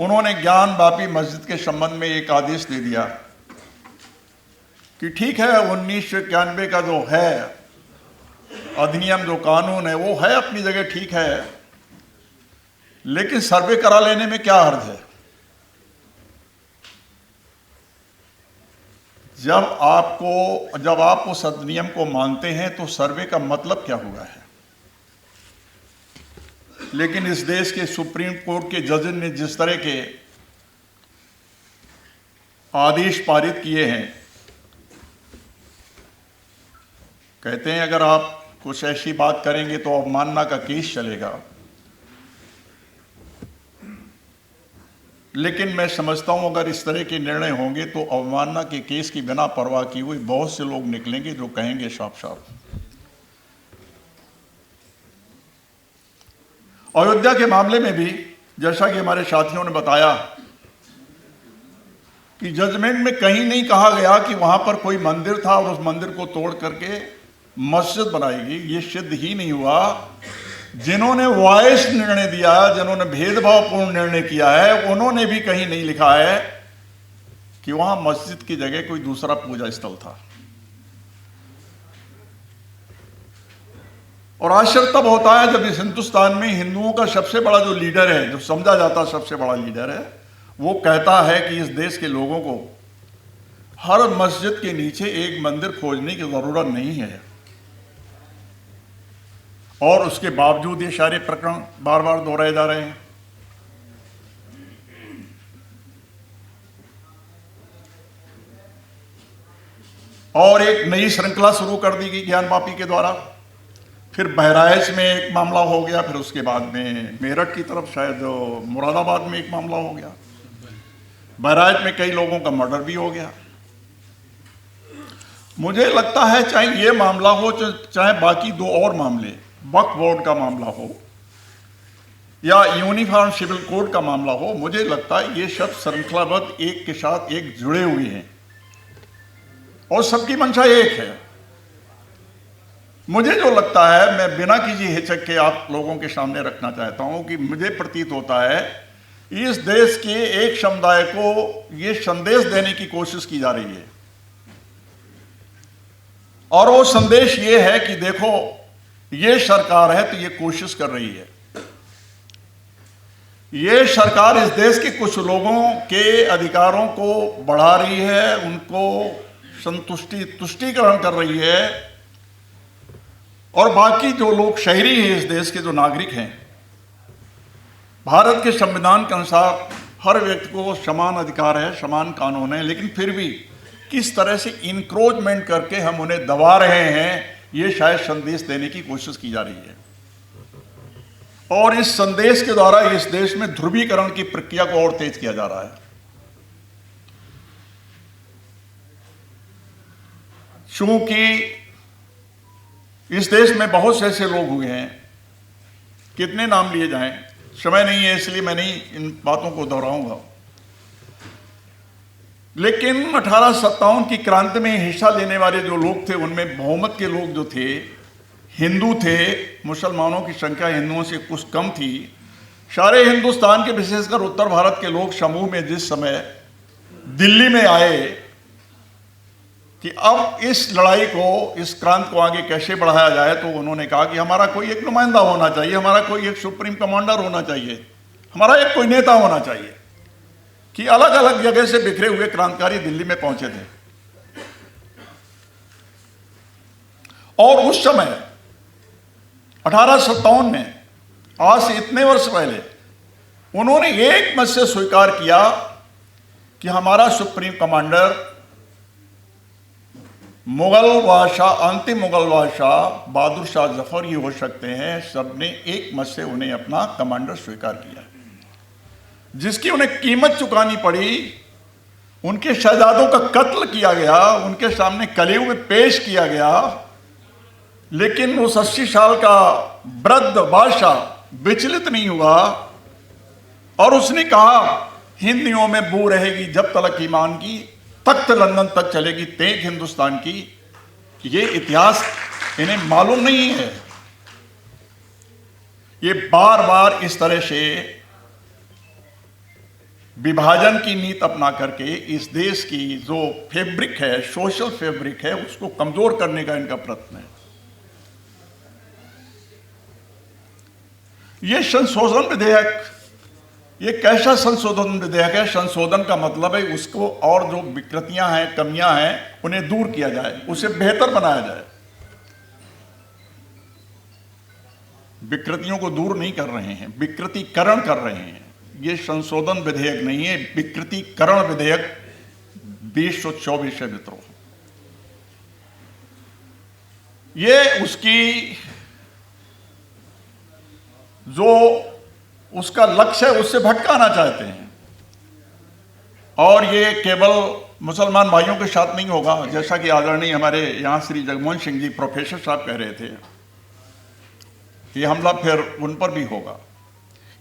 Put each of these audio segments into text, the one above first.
उन्होंने ज्ञान वापी मस्जिद के संबंध में एक आदेश दे दिया कि ठीक है 1991 का जो है अधिनियम, जो कानून है, वो है अपनी जगह ठीक है, लेकिन सर्वे करा लेने में क्या अर्थ है। जब आप उस अधिनियम को मानते हैं तो सर्वे का मतलब क्या हुआ है। लेकिन इस देश के सुप्रीम कोर्ट के जज ने जिस तरह के आदेश पारित किए हैं, कहते हैं अगर आप कुछ ऐसी बात करेंगे तो अवमानना का केस चलेगा। लेकिन मैं समझता हूं अगर इस तरह के निर्णय होंगे तो अवमानना के केस की बिना परवाह किए हुए बहुत से लोग निकलेंगे जो कहेंगे साफ साफ। अयोध्या के मामले में भी जैसा कि हमारे साथियों ने बताया कि जजमेंट में कहीं नहीं कहा गया कि वहां पर कोई मंदिर था और उस मंदिर को तोड़ करके मस्जिद बनाएगी। ये सिद्ध ही नहीं हुआ। जिन्होंने वॉइस निर्णय दिया, जिन्होंने भेदभावपूर्ण निर्णय किया है, उन्होंने भी कहीं नहीं लिखा है कि वहां मस्जिद की जगह कोई दूसरा पूजा स्थल था। और आश्चर्य तब होता है जब इस हिंदुस्तान में हिंदुओं का सबसे बड़ा जो लीडर है, जो समझा जाता सबसे बड़ा लीडर है, वो कहता है कि इस देश के लोगों को हर मस्जिद के नीचे एक मंदिर खोजने की जरूरत नहीं है। और उसके बावजूद ये सारे प्रकरण बार बार दोहराए जा रहे हैं। और एक नई श्रृंखला शुरू कर दी गई ज्ञानवापी के द्वारा। फिर बहराइच में एक मामला हो गया, फिर उसके बाद में मेरठ की तरफ शायद मुरादाबाद में एक मामला हो गया। बहराइच में कई लोगों का मर्डर भी हो गया। मुझे लगता है चाहे ये मामला हो चाहे बाकी दो और मामले, वक्फ बोर्ड का मामला हो या यूनिफॉर्म सिविल कोड का मामला हो, मुझे लगता है ये सब श्रृंखलाबद्ध एक के साथ एक जुड़े हुए हैं और सबकी मंशा एक है। मुझे जो लगता है, मैं बिना किसी हिचक के आप लोगों के सामने रखना चाहता हूं कि मुझे प्रतीत होता है इस देश के एक समुदाय को ये संदेश देने की कोशिश की जा रही है और वो संदेश ये है कि देखो ये सरकार है तो ये कोशिश कर रही है। ये सरकार इस देश के कुछ लोगों के अधिकारों को बढ़ा रही है, उनको तुष्टीकरण कर रही है और बाकी जो लोग शहरी हैं, इस देश के जो नागरिक हैं, भारत के संविधान के अनुसार हर व्यक्ति को समान अधिकार है, समान कानून है, लेकिन फिर भी किस तरह से इंक्रोचमेंट करके हम उन्हें दबा रहे हैं, ये शायद संदेश देने की कोशिश की जा रही है। और इस संदेश के द्वारा इस देश में ध्रुवीकरण की प्रक्रिया को और तेज किया जा रहा है। चूंकि इस देश में बहुत से ऐसे लोग हुए हैं, कितने नाम लिए जाएं, समय नहीं है इसलिए मैं नहीं इन बातों को दोहराऊंगा, लेकिन 1857 की क्रांति में हिस्सा लेने वाले जो लोग थे उनमें बहुमत के लोग जो थे हिंदू थे। मुसलमानों की संख्या हिंदुओं से कुछ कम थी। सारे हिंदुस्तान के, विशेषकर उत्तर भारत के लोग समूह में जिस समय दिल्ली में आए कि अब इस लड़ाई को, इस क्रांति को आगे कैसे बढ़ाया जाए, तो उन्होंने कहा कि हमारा कोई एक नुमाइंदा होना चाहिए, हमारा कोई एक सुप्रीम कमांडर होना चाहिए, हमारा एक कोई नेता होना चाहिए। कि अलग अलग जगह से बिखरे हुए क्रांतिकारी दिल्ली में पहुंचे थे और उस समय 1857 में, आज से इतने वर्ष पहले, उन्होंने एक मत से स्वीकार किया कि हमारा सुप्रीम कमांडर मुगल बादशाह, अंतिम मुगल बादशाह बहादुर शाह जफर ही हो सकते हैं। सबने एक मत से उन्हें अपना कमांडर स्वीकार किया, जिसकी उन्हें कीमत चुकानी पड़ी। उनके शहजादों का कत्ल किया गया, उनके सामने कलयुग में पेश किया गया, लेकिन उस 80 साल का वृद्ध बादशाह विचलित नहीं हुआ और उसने कहा हिंदियों में बू रहेगी जब तलक ईमान की, तख्त लंदन तक चलेगी तेज हिंदुस्तान की। ये इतिहास इन्हें मालूम नहीं है। ये बार बार इस तरह से विभाजन की नीति अपना करके इस देश की जो फैब्रिक है, सोशल फैब्रिक है, उसको कमजोर करने का इनका प्रयत्न है। ये संशोधन विधेयक, ये कैसा संशोधन विधेयक है? संशोधन का मतलब है उसको और जो विकृतियां हैं, कमियां हैं, उन्हें दूर किया जाए, उसे बेहतर बनाया जाए। विकृतियों को दूर नहीं कर रहे हैं, विकृतिकरण कर रहे हैं। ये संशोधन विधेयक नहीं है, विकृतिकरण विधेयक 2024 है मित्रों। ये उसकी जो उसका लक्ष्य है उससे भटकाना चाहते हैं। और ये केवल मुसलमान भाइयों के साथ नहीं होगा, जैसा कि आदरणीय हमारे यहाँ श्री जगमोहन सिंह जी प्रोफेसर साहब कह रहे थे, ये हमला फिर उन पर भी होगा।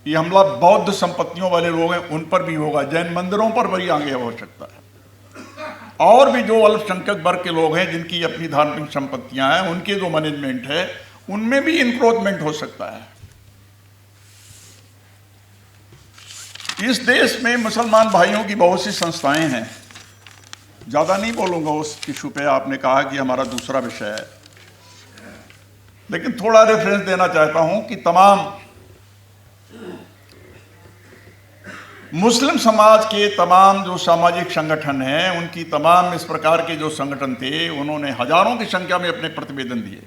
ये हमला बौद्ध संपत्तियों वाले लोग हैं उन पर भी होगा, जैन मंदिरों पर भी आगे हो सकता है। और भी जो अल्पसंख्यक वर्ग के लोग हैं जिनकी अपनी धार्मिक संपत्तियां हैं, उनके जो मैनेजमेंट है उनमें भी इंक्रोचमेंट हो सकता है। इस देश में मुसलमान भाइयों की बहुत सी संस्थाएं हैं। ज़्यादा नहीं बोलूँगा उस इशू पे, आपने कहा कि हमारा दूसरा विषय है, लेकिन थोड़ा रेफरेंस देना चाहता हूं कि तमाम मुस्लिम समाज के तमाम जो सामाजिक संगठन हैं, उनकी तमाम इस प्रकार के जो संगठन थे, उन्होंने हजारों की संख्या में अपने प्रतिवेदन दिए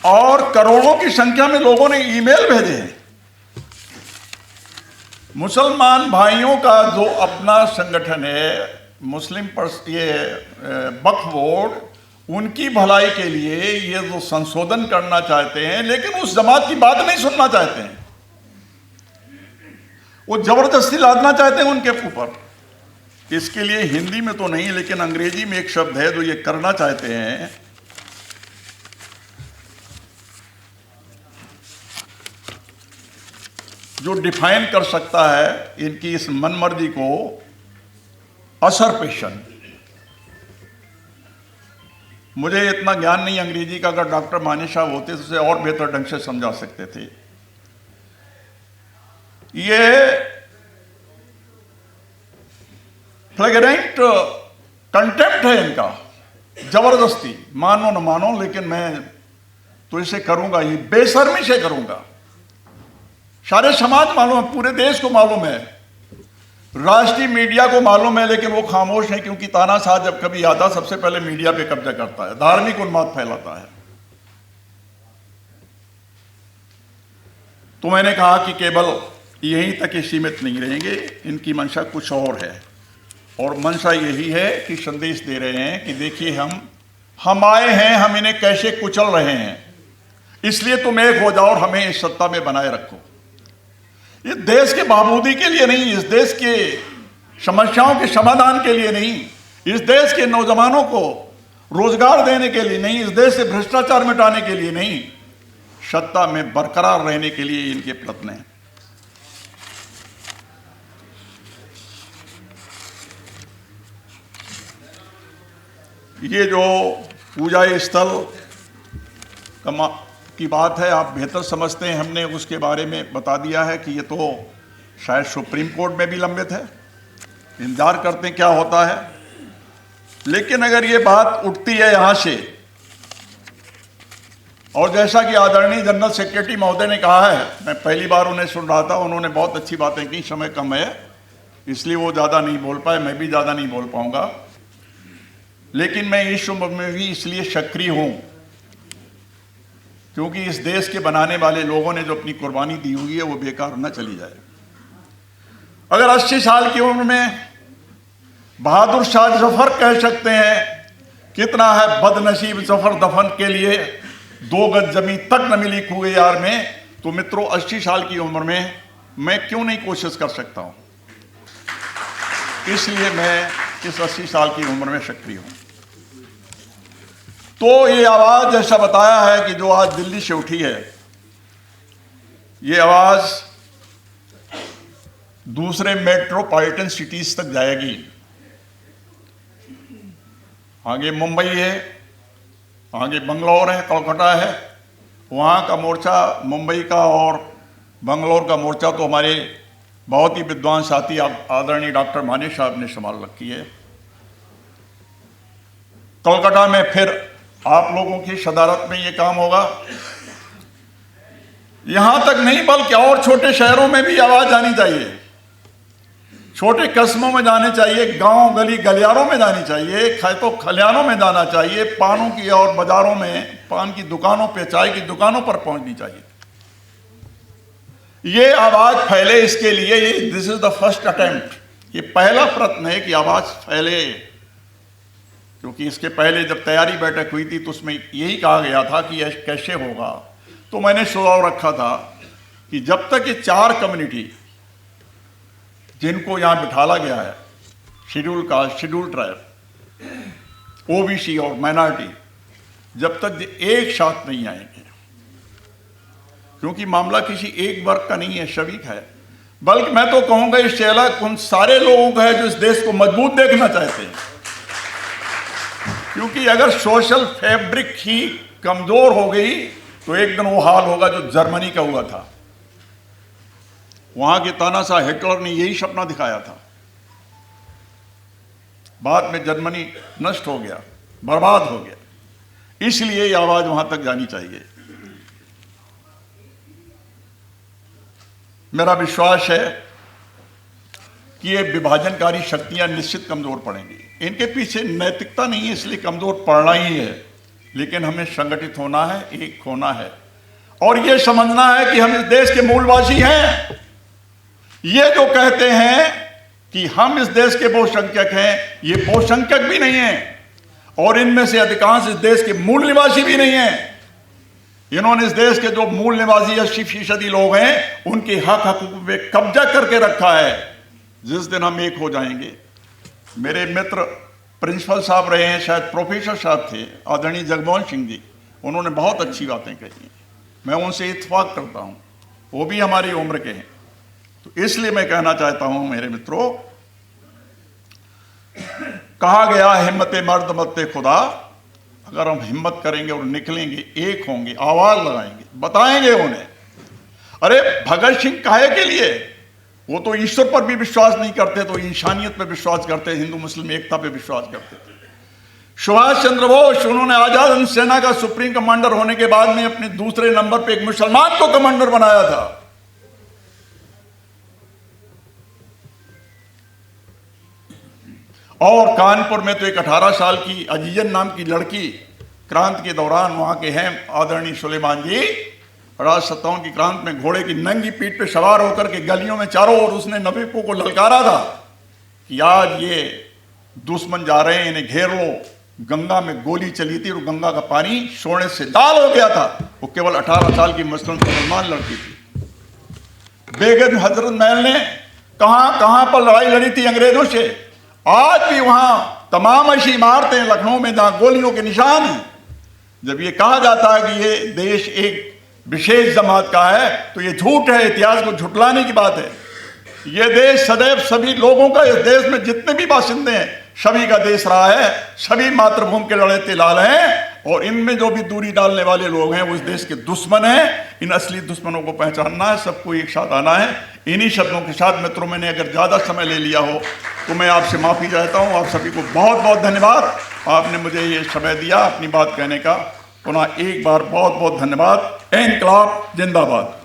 और करोड़ों की संख्या में लोगों ने ईमेल भेजे हैं। मुसलमान भाइयों का जो अपना संगठन है, मुस्लिम वक्फ बोर्ड, उनकी भलाई के लिए ये जो संशोधन करना चाहते हैं, लेकिन उस जमात की बात नहीं सुनना चाहते हैं। वो जबरदस्ती लादना चाहते हैं उनके ऊपर। इसके लिए हिंदी में तो नहीं, लेकिन अंग्रेजी में एक शब्द है जो ये करना चाहते हैं, जो डिफाइन कर सकता है इनकी इस मनमर्जी को, असरपेशन। मुझे इतना ज्ञान नहीं अंग्रेजी का, अगर डॉक्टर मानी साहब होते तो उसे और बेहतर ढंग से समझा सकते थे। ये फ्लैग्रेंट कंटेम्प्ट है इनका, जबरदस्ती, मानो न मानो, लेकिन मैं तो इसे करूंगा, ये बेशर्मी से करूंगा। सारे समाज मालूम है, पूरे देश को मालूम है, राष्ट्रीय मीडिया को मालूम है, लेकिन वो खामोश है, क्योंकि तानाशाह जब कभी आता सबसे पहले मीडिया पे कब्जा करता है, धार्मिक उन्माद फैलाता है। तो मैंने कहा कि केवल यहीं तक ही सीमित नहीं रहेंगे, इनकी मंशा कुछ और है, और मंशा यही है कि संदेश दे रहे हैं कि देखिए हम आए हैं, हम इन्हें कैसे कुचल रहे हैं, इसलिए तुम एक हो जाओ और हमें इस सत्ता में बनाए रखो। इस देश के बहाबूदी के लिए नहीं, इस देश के समस्याओं के समाधान के लिए नहीं, इस देश के नौजवानों को रोजगार देने के लिए नहीं, इस देश से भ्रष्टाचार मिटाने के लिए नहीं, सत्ता में बरकरार रहने के लिए इनके प्रयत्न हैं। ये जो पूजा स्थल की बात है, आप बेहतर समझते हैं, हमने उसके बारे में बता दिया है कि ये तो शायद सुप्रीम कोर्ट में भी लंबित है, इंतजार करते हैं क्या होता है। लेकिन अगर ये बात उठती है यहाँ से, और जैसा कि आदरणीय जनरल सेक्रेटरी महोदय ने कहा है, मैं पहली बार उन्हें सुन रहा था, उन्होंने बहुत अच्छी बातें की, समय कम है इसलिए वो ज़्यादा नहीं बोल पाए, मैं भी ज़्यादा नहीं बोल पाऊँगा, लेकिन मैं इस उम्र में भी इसलिए सक्रिय हूँ क्योंकि इस देश के बनाने वाले लोगों ने जो अपनी कुर्बानी दी हुई है वो बेकार न चली जाए। अगर 80 साल की उम्र में बहादुर शाह जफर कह सकते हैं, कितना है बदनसीब जफर दफन के लिए 2 गज जमीन तक न मिली कुए यार में, तो मित्रों 80 साल की उम्र में मैं क्यों नहीं कोशिश कर सकता हूं। इसलिए मैं इस 80 साल की उम्र में सक्रिय हूं। तो ये आवाज जैसा बताया है कि जो आज दिल्ली से उठी है, ये आवाज दूसरे मेट्रोपॉलिटन सिटीज तक जाएगी। आगे मुंबई है, आगे बंगलौर है, कोलकाता है, वहाँ का मोर्चा मुंबई का और बंगलौर का मोर्चा तो हमारे बहुत ही विद्वान साथी आदरणीय डॉक्टर माने साहब ने संभाल रखी है। कोलकाता में फिर आप लोगों की सदारत में ये काम होगा। यहां तक नहीं बल्कि और छोटे शहरों में भी आवाज आनी चाहिए, छोटे कस्बों में जाने चाहिए, गांव गली गलियारों में जानी चाहिए, खेतों खलियानों में जाना चाहिए, पानों की और बाजारों में, पान की दुकानों पे, चाय की दुकानों पर पहुंचनी चाहिए। ये आवाज फैले, इसके लिए ये this is the first attempt, ये पहला प्रयत्न है कि आवाज फैले। क्योंकि इसके पहले जब तैयारी बैठक हुई थी तो उसमें यही कहा गया था कि यह कैसे होगा। तो मैंने सुझाव रखा था कि जब तक ये 4 कम्युनिटी जिनको यहां बिठाला गया है, schedule caste, schedule tribe, OBC और माइनॉरिटी, जब तक ये एक साथ नहीं आएंगे, क्योंकि मामला किसी एक वर्ग का नहीं है, सभी का है। बल्कि मैं तो कहूंगा इस चेला उन सारे लोगों का है जो इस देश को मजबूत देखना चाहते हैं। क्योंकि अगर सोशल फैब्रिक ही कमजोर हो गई तो एक दिन वो हाल होगा जो जर्मनी का हुआ था। वहां के तानाशाह हिटलर ने यही सपना दिखाया था। बाद में जर्मनी नष्ट हो गया, बर्बाद हो गया। इसलिए ये आवाज वहां तक जानी चाहिए। मेरा विश्वास है कि ये विभाजनकारी शक्तियां निश्चित कमजोर पड़ेंगी। इनके पीछे नैतिकता नहीं है, इसलिए कमजोर पड़ना ही है। लेकिन हमें संगठित होना है, एक होना है और ये समझना है कि हम इस देश के मूलवासी हैं। ये जो कहते हैं कि हम इस देश के बहुसंख्यक हैं, ये बहुसंख्यक भी नहीं है और इनमें से अधिकांश इस देश के मूल निवासी भी नहीं है। इन्होंने इस देश के जो मूल निवासी 80% लोग हैं, उनके हक हकूक पे कब्जा करके रखा है। जिस दिन हम एक हो जाएंगे, मेरे मित्र प्रिंसिपल साहब रहे हैं, शायद प्रोफेसर साहब थे, आदरणीय जगमोहन सिंह जी, उन्होंने बहुत अच्छी बातें कही। मैं उनसे इत्तेफाक करता हूं, वो भी हमारी उम्र के हैं। तो इसलिए मैं कहना चाहता हूं मेरे मित्रों, कहा गया हिम्मत मर्द मत्ते खुदा। अगर हम हिम्मत करेंगे और निकलेंगे, एक होंगे, आवाज लगाएंगे, बताएंगे उन्हें। अरे भगत सिंह काहे के लिए? वो तो ईश्वर पर भी विश्वास नहीं करते, तो इंसानियत पर विश्वास करते, हिंदू मुस्लिम एकता पर विश्वास करते थे। सुभाष चंद्र बोस, उन्होंने आजाद हिंद सेना का सुप्रीम कमांडर होने के बाद में अपने दूसरे नंबर पे एक मुसलमान को कमांडर बनाया था। और कानपुर में तो एक 18 साल की अजीजन नाम की लड़की क्रांति के दौरान, वहां के हैं आदरणीय सुलेमान जी, राजसत्ताओं की क्रांति में घोड़े की नंगी पीठ पे सवार होकर के गलियों में चारों ओर उसने नबीपों को ललकारा था कि आज ये दुश्मन जा रहे हैं, इन्हें घेर लो। गंगा में गोली चली थी और गंगा का पानी सोने से लाल हो गया था। वो केवल 18 साल की मुसलमान लड़की थी। बेगम हजरत महल ने कहां कहां पर लड़ाई लड़ी थी अंग्रेजों से। आज भी वहां तमाम ऐसी इमारतें लखनऊ में जहां गोलियों के निशान हैं। जब ये कहा जाता है कि ये देश एक विशेष जमात का है, तो ये झूठ है, इतिहास को झुटलाने की बात है। ये देश सदैव सभी लोगों का, इस देश में जितने भी बाशिंदे हैं सभी का देश रहा है। सभी मातृभूमि के लड़ते लाल हैं और इनमें जो भी दूरी डालने वाले लोग हैं वो इस देश के दुश्मन हैं। इन असली दुश्मनों को पहचानना है, सबको एक साथ आना है। इन्हीं शब्दों के साथ मित्रों, मैंने अगर ज़्यादा समय ले लिया हो तो मैं आपसे माफ़ी चाहता हूँ। आप सभी को बहुत बहुत धन्यवाद, आपने मुझे ये समय दिया अपनी बात कहने का। पुनः एक बार बहुत बहुत धन्यवाद। इंकलाब जिंदाबाद।